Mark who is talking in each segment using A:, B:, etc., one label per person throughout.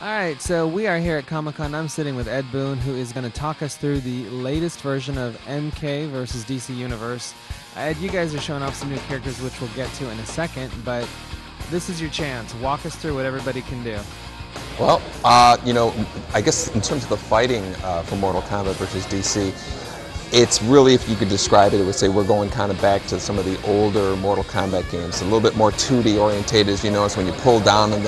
A: Alright, so we are here at Comic-Con. I'm sitting with Ed Boon, who is going to talk us through the latest version of MK versus DC Universe. Ed, you guys are showing off some new characters, which we'll get to in a second, but this is your chance. Walk us through what everybody can do.
B: Well, I guess in terms of the fighting for Mortal Kombat versus DC, it's really, if you could describe it, it would say we're going kind of back to some of the older Mortal Kombat games, a little bit more 2D orientated. As you notice, when you pull down on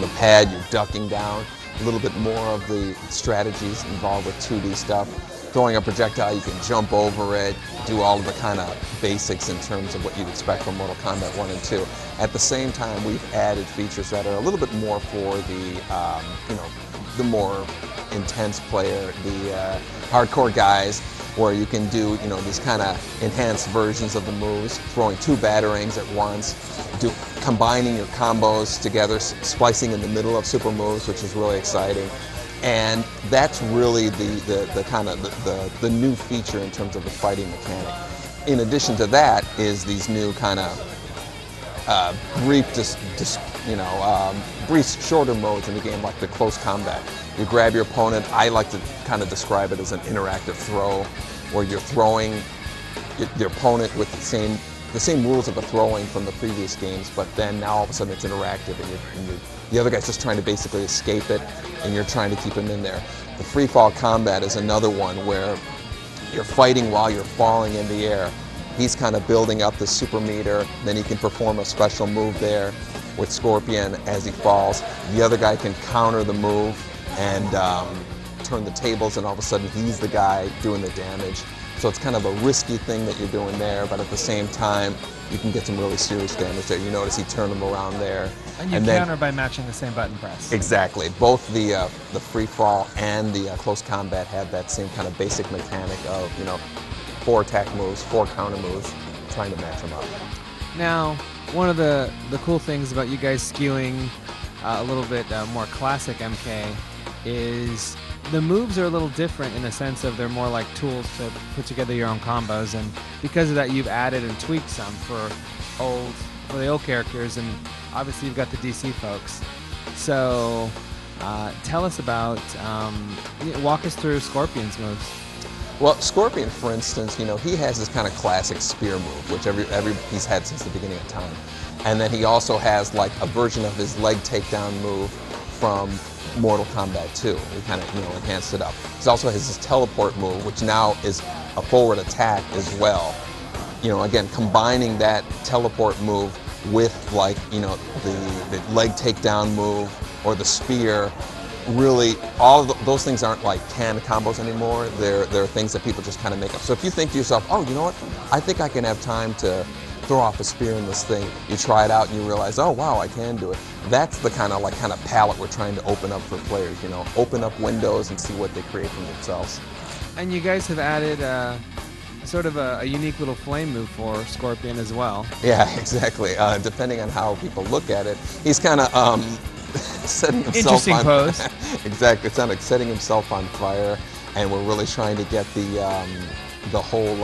B: the pad, you're ducking down. A little bit more of the strategies involved with 2D stuff. Throwing a projectile, you can jump over it, do all of the kind of basics in terms of what you'd expect from Mortal Kombat 1 and 2. At the same time, we've added features that are a little bit more for the more intense player, the hardcore guys, where you can do, these kind of enhanced versions of the moves, throwing two batarangs at once, combining your combos together, splicing in the middle of super moves, which is really exciting. And that's really the new feature in terms of the fighting mechanic. In addition to that is these new kind of brief shorter modes in the game, like the close combat. You grab your opponent. I like to kind of describe it as an interactive throw, where you're throwing your opponent with the same rules of a throwing from the previous games, but then now all of a sudden it's interactive, and the other guy's just trying to basically escape it, and you're trying to keep him in there. The free fall combat is another one where you're fighting while you're falling in the air. He's kind of building up the super meter, then he can perform a special move there with Scorpion as he falls. The other guy can counter the move and turn the tables, and all of a sudden he's the guy doing the damage. So it's kind of a risky thing that you're doing there, but at the same time, you can get some really serious damage there. You notice he turned them around there.
A: And you counter by matching the same button press.
B: Exactly. Both the free fall and the close combat have that same kind of basic mechanic of, 4 attack moves, 4 counter moves, trying to match them up.
A: Now, one of the cool things about you guys skewing a little bit more classic MK is the moves are a little different in the sense of they're more like tools to put together your own combos, and because of that you've added and tweaked some for the old characters, and obviously you've got the DC folks. So tell us about, walk us through Scorpion's moves.
B: Well, Scorpion, for instance, he has this kind of classic spear move, which he's had since the beginning of time. And then he also has like a version of his leg takedown move from Mortal Kombat 2. He kind of enhanced it up. He also has his teleport move, which now is a forward attack as well. Again, combining that teleport move with like the leg takedown move or the spear. Really, all of those things aren't like canned combos anymore. They're things that people just kind of make up. So if you think to yourself, oh, you know what? I think I can have time to throw off a spear in this thing. You try it out and you realize, oh wow, I can do it. That's the kind of palette we're trying to open up for players. Open up windows and see what they create from themselves.
A: And you guys have added sort of a unique little flame move for Scorpion as well.
B: Yeah, exactly. Depending on how people look at it, he's kind of setting himself
A: Interesting
B: on
A: pose.
B: Exactly. It's like setting himself on fire, and we're really trying to get the whole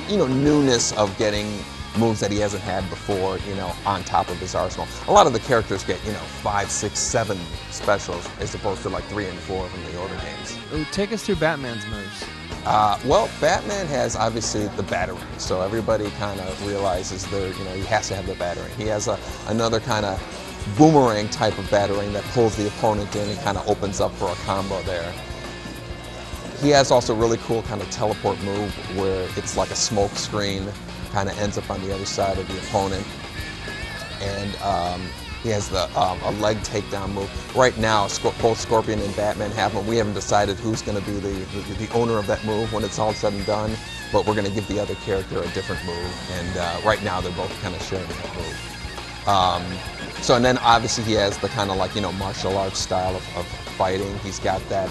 B: newness of getting moves that he hasn't had before, on top of his arsenal. A lot of the characters get, 5, 6, 7 specials as opposed to like 3 and 4 from the older games.
A: Ooh, take us through Batman's moves.
B: Well, Batman has obviously the batarang, so everybody kind of realizes he has to have the batarang. He has another kind of boomerang type of batarang that pulls the opponent in and kind of opens up for a combo there. He has also a really cool kind of teleport move where it's like a smoke screen, kind of ends up on the other side of the opponent. And he has a leg takedown move. Right now, both Scorpion and Batman have them. We haven't decided who's going to be the owner of that move when it's all said and done, but we're going to give the other character a different move. And right now, they're both kind of sharing that move. And then obviously he has the kind of like, martial arts style of fighting. He's got that,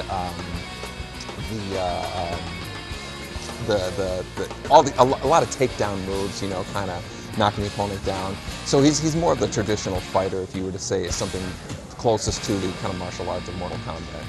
B: a lot of takedown moves, kind of knocking the opponent down. So he's more of the traditional fighter, if you were to say something closest to the kind of martial arts of Mortal Kombat.